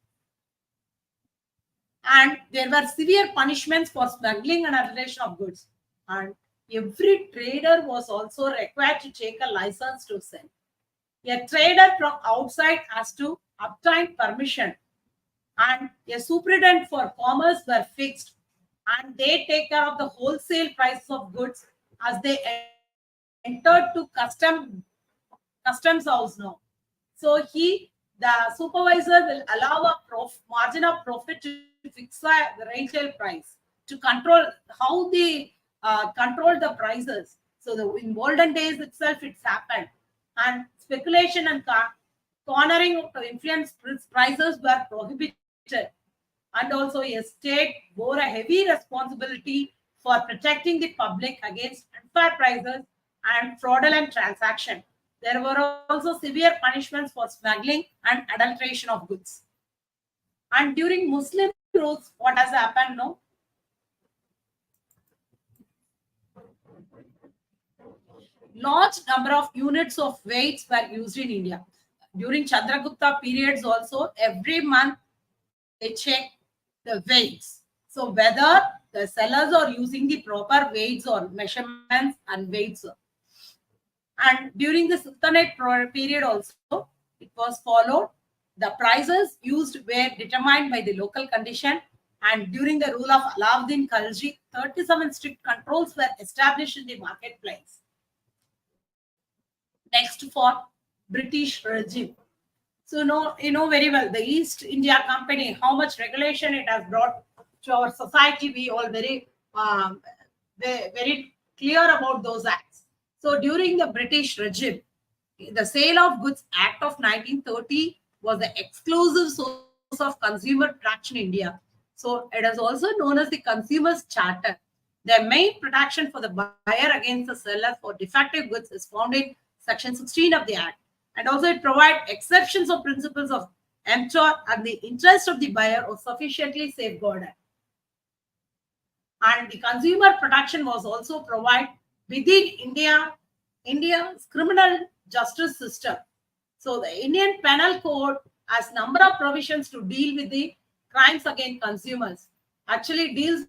Speaker 5: And there were severe punishments for smuggling and adulteration of goods. And every trader was also required to take a license to sell. A trader from outside has to obtain permission, and a superintendent for commerce were fixed, and they take care of the wholesale prices of goods as they entered to customs house now. So the supervisor will allow a margin of profit to fix the retail price to control how they control the prices. So in olden days itself it's happened, and speculation and cornering to influence prices were prohibited. And also a state bore a heavy responsibility for protecting the public against unfair prices and fraudulent transaction. There were also severe punishments for smuggling and adulteration of goods. And during Muslim rules, what has happened now? Large number of units of weights were used in India. during Chandragupta periods also, every month they check the weights. So whether the sellers are using the proper weights or measurements and weights. And during the Sultanate period also, it was followed. The prices used were determined by the local condition. And during the rule of Alauddin Khalji, 37 strict controls were established in the marketplace. Next for British regime. So you know very well the East India Company, how much regulation it has brought to our society. We all very clear about those acts. So during the British regime, the Sale of Goods Act of 1930 was the exclusive source of consumer protection in India. So it is also known as the Consumers Charter. The main protection for the buyer against the seller for defective goods is found in Section 16 of the Act. And also it provides exceptions of principles of emptor and the interest of the buyer was sufficiently safeguarded. And the consumer protection was also provided within India's criminal justice system. So the Indian Penal Code has number of provisions to deal with the crimes against consumers. Actually deals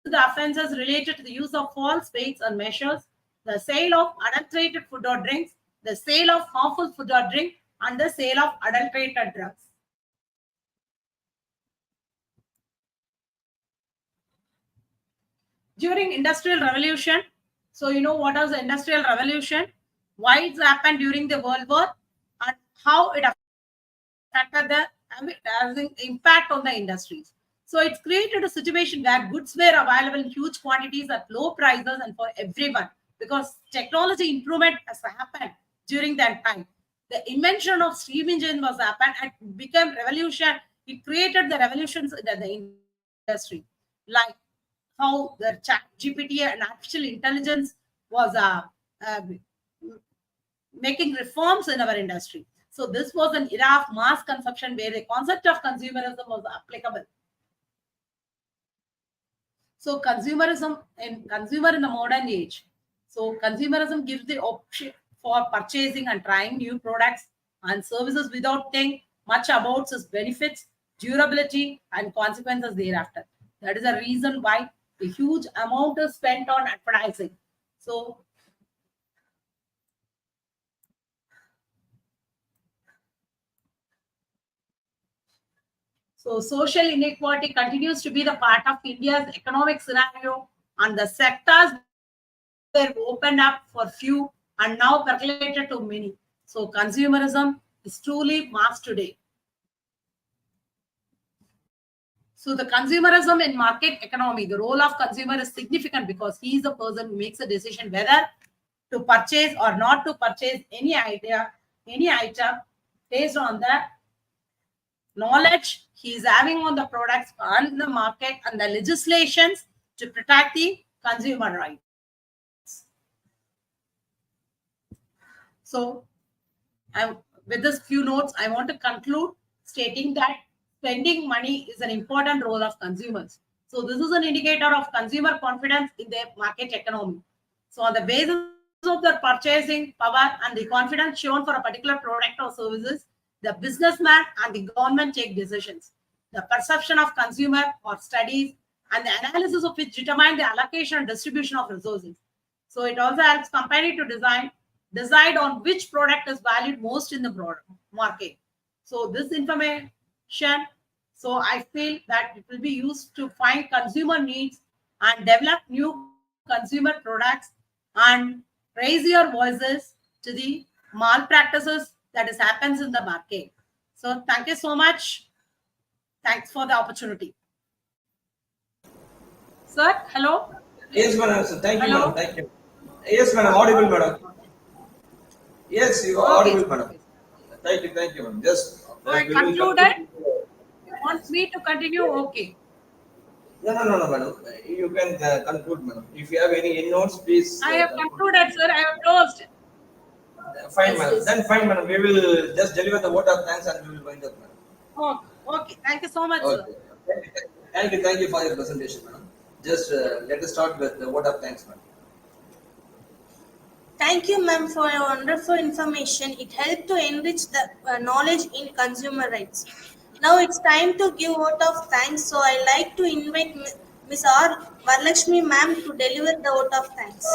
Speaker 5: with the offences related to the use of false weights and measures, the sale of adulterated food or drinks, the sale of harmful food or drink, and the sale of adulterated drugs. During Industrial Revolution, so you know what was the Industrial Revolution, why it happened during the World War, and how it affected the has an impact on the industries. So it's created a situation where goods were available in huge quantities at low prices and for everyone, because technology improvement has happened during that time. The invention of steam engine was happened and became revolution. It created the revolutions in the industry, like how the chat GPT and artificial intelligence was making reforms in our industry. So this was an era of mass consumption where the concept of consumerism was applicable. So consumerism in consumer in the modern age. So consumerism gives the option for purchasing and trying new products and services without thinking much about its benefits, durability, and consequences thereafter. That is the reason why a huge amount is spent on advertising. So social inequality continues to be the part of India's economic scenario, and the sectors were opened up for few and now percolated to many. So consumerism is truly mass today. So the consumerism in market economy, the role of consumer is significant because he is the person who makes a decision whether to purchase or not to purchase any item based on the knowledge he is having on the products on the market and the legislations to protect the consumer rights. So with this few notes, I want to conclude stating that spending money is an important role of consumers. So this is an indicator of consumer confidence in their market economy. So on the basis of their purchasing power and the confidence shown for a particular product or services, the businessman and the government take decisions. The perception of consumer or studies and the analysis of which determine the allocation and distribution of resources. So it also helps company to decide on which product is valued most in the market. So this information, so I feel that it will be used to find consumer needs and develop new consumer products and raise your voices to the malpractices that is happens in the market. So thank you so much. Thanks for the opportunity. Sir, hello.
Speaker 3: Yes, madam. Sir. Thank you,
Speaker 5: Hello.
Speaker 3: madam. Thank you. Yes, madam. Audible, madam. Yes, you are audible, madam. Thank you, madam. Just
Speaker 5: I
Speaker 3: we will
Speaker 5: concluded.
Speaker 3: conclude.
Speaker 5: You want me to continue? Okay.
Speaker 3: No, madam. You can conclude, madam. If you have any notes, please.
Speaker 5: I have
Speaker 3: Conclude.
Speaker 5: concluded, sir. I have closed.
Speaker 3: Fine, madam. Then fine, madam. We will just deliver the vote of thanks and we will wind up, madam.
Speaker 5: Okay. Thank you so much, sir.
Speaker 3: Okay. Thank you for your presentation, madam. Just let us start with the vote of thanks, madam.
Speaker 1: Thank you, ma'am, for your wonderful information. It helped to enrich the knowledge in consumer rights. Now it's time to give vote of thanks. So I like to invite Ms. R. Varlakshmi, ma'am, to deliver the vote of thanks.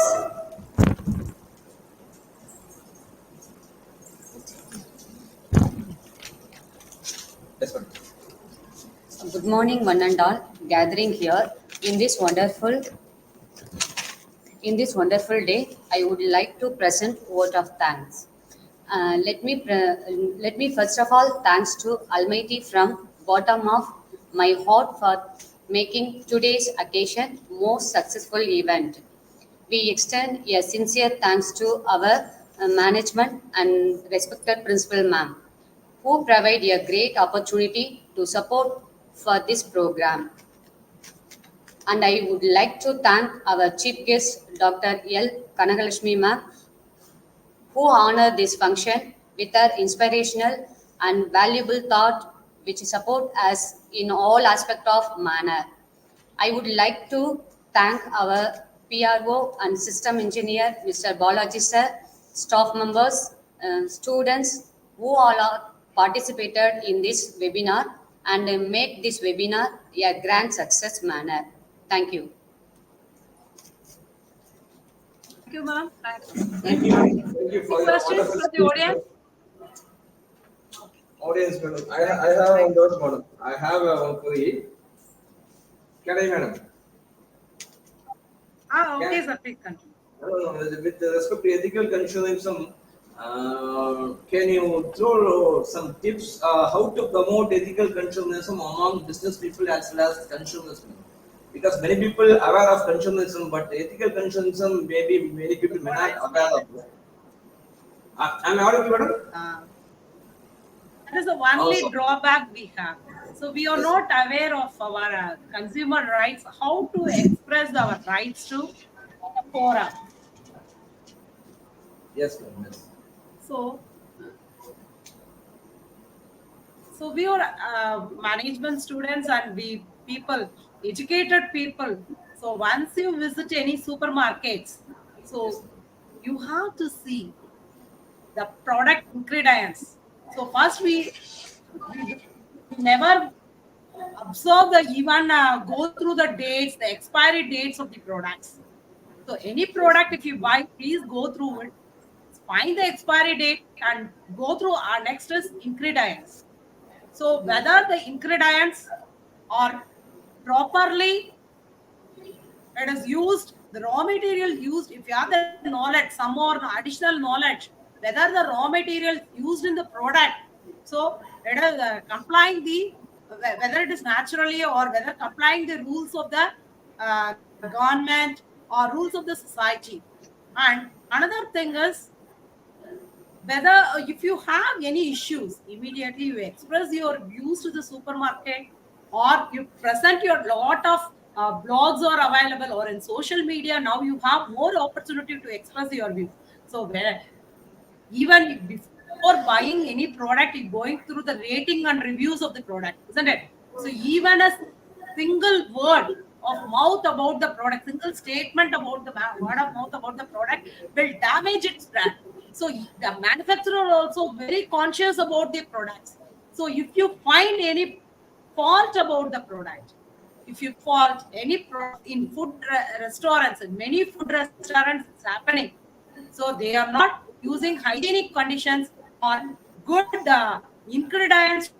Speaker 3: Yes, ma'am.
Speaker 2: Good morning, one and all, gathering here in this wonderful day. I would like to present vote of thanks. Let me first of all thanks to Almighty from bottom of my heart for making today's occasion most successful event. We extend a sincere thanks to our management and respected principal ma'am, who provide a great opportunity to support for this program. And I would like to thank our chief guest, Dr. L.Kanagalakshmi ma'am, who honor this function with her inspirational and valuable thought which support us in all aspect of manner. I would like to thank our PRO and system engineer, Mr. Balaji sir, staff members, students who all are participated in this webinar and make this webinar a grand success manner. Thank you.
Speaker 5: Thank you, ma'am.
Speaker 3: Thank you. Thank you for
Speaker 5: Any
Speaker 3: your
Speaker 5: questions
Speaker 3: wonderful
Speaker 5: from the
Speaker 3: speech.
Speaker 5: audience?
Speaker 3: Audience, madam. I have one doubt, madam. I have one query. Can I, madam?
Speaker 5: Okay,
Speaker 3: Can,
Speaker 5: sir, please continue.
Speaker 3: no, with respect to ethical consumerism, can you throw some tips how to promote ethical consumerism among business people as well as consumers? Because many people are aware of consumerism, but ethical consumerism maybe many people may not aware of. Am I audible, madam?
Speaker 5: That is the only
Speaker 3: Also,
Speaker 5: drawback we have. So we are
Speaker 3: yes,
Speaker 5: not aware of our consumer rights, how to express our rights to the forum.
Speaker 3: yes, madam. Yes.
Speaker 5: So, so we are management students and we people, educated people. So once you visit any supermarkets,
Speaker 3: Yes.
Speaker 5: so you have to see the product ingredients. So first we never observe the even go through the dates, the expiry dates of the products. So any product if you buy, please go through it, find the expiry date and go through. Our next is ingredients. So whether the ingredients are properly, it is used, the raw material used, if you have the knowledge, some more additional knowledge, whether the raw material used in the product, so it is complying the, whether it is naturally or whether complying the rules of the government or rules of the society. And another thing is, whether if you have any issues, immediately you express your views to the supermarket, or you present your lot of blogs are available, or in social media now you have more opportunity to express your view. So where even before buying any product, you're going through the rating and reviews of the product, isn't it? So even a single word of mouth about the product, single statement about the word of mouth about the product will damage its brand. So the manufacturer also very conscious about the products. So if you find any fault about the product, if you fault any product in food restaurants, and many food restaurants it's happening, so they are not using hygienic conditions or good ingredients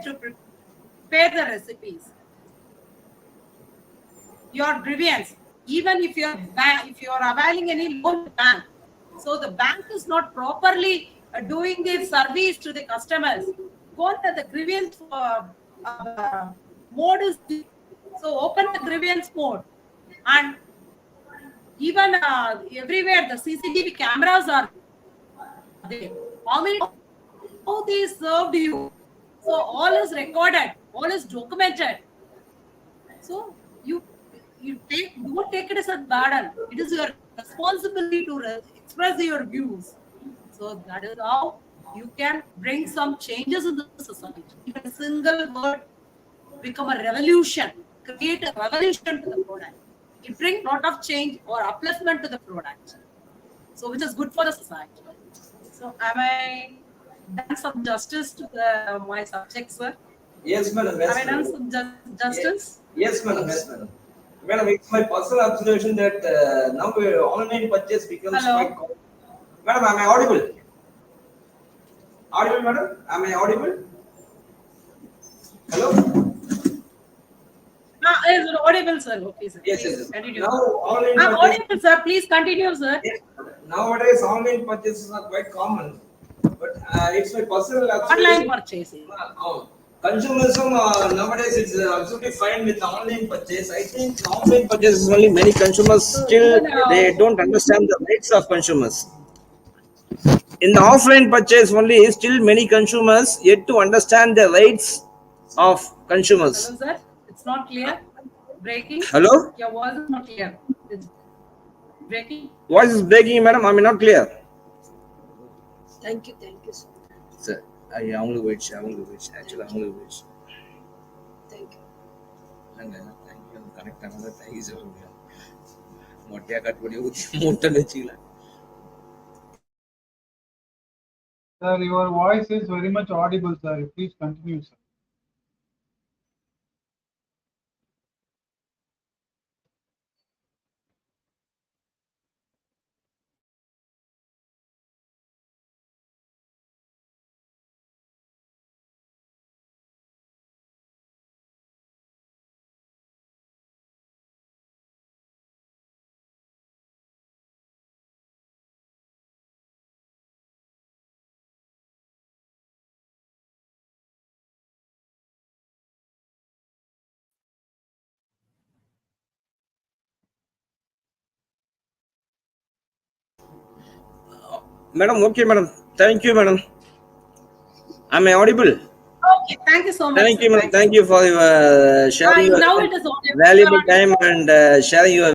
Speaker 5: to prepare the recipes. Your grievance, even if if you are availing any loan in the bank, so the bank is not properly doing their service to the customers, go to the grievance mode is there. So open the grievance mode, and even everywhere the CCTV cameras are there. How they served you. So all is recorded, all is documented. So you don't take it as a burden. It is your responsibility to express your views. So that is how you can bring some changes in the society. Even a single word become a revolution, create a revolution to the product. It brings a lot of change or upliftment to the product. so which is good for the society. So am I done some justice to my subject, sir?
Speaker 3: Yes, madam.
Speaker 5: Have
Speaker 3: Yes,
Speaker 5: I done
Speaker 3: madam.
Speaker 5: some justice?
Speaker 3: Yes, madam. Yes, madam. Madam, it's my personal observation that now online purchase becomes
Speaker 5: Hello?
Speaker 3: quite common. Madam, am I audible? Audible, madam? Am I audible? Hello?
Speaker 5: Is it audible, sir? Okay, sir.
Speaker 3: Yes,
Speaker 5: Please
Speaker 3: yes, yes.
Speaker 5: continue.
Speaker 3: Now online
Speaker 5: I'm
Speaker 3: purchase.
Speaker 5: audible, sir. Please continue, sir.
Speaker 3: Yes, nowadays online purchases are quite common, but it's my personal
Speaker 5: Online
Speaker 3: observation.
Speaker 5: purchasing.
Speaker 3: Consumerism nowadays is absolutely fine with online purchase. I think online purchases only many consumers still they don't understand the rights of consumers. In the offline purchase only still many consumers yet to understand the rights of consumers.
Speaker 5: Hello, sir. It's not clear. Breaking.
Speaker 3: Hello?
Speaker 5: Your voice is not clear. It's breaking.
Speaker 3: Voice is breaking, madam. I'm not clear.
Speaker 4: Thank you, sir.
Speaker 3: Sir, அவங்களுக்கு போயிடுச்சு ஆக்சுவலாக அவங்களுக்கு போயிடுச்சு
Speaker 4: Thank you.
Speaker 3: இல்லைங்க thank you connect ஆனது thank you சொல்ல முடியும் மொட்டையாக cut பண்ணி ஊற்றி மூட்டைன்னு வச்சுக்கலாம்
Speaker 6: Sir, your voice is very much audible, sir. Please continue, sir.
Speaker 3: Madam, okay, madam. Thank you, madam. Am I audible?
Speaker 5: Okay, thank you so much.
Speaker 3: Thank
Speaker 5: sir.
Speaker 3: you, madam. Thank you for sharing your
Speaker 5: Now it is audible.
Speaker 3: valuable time and sharing your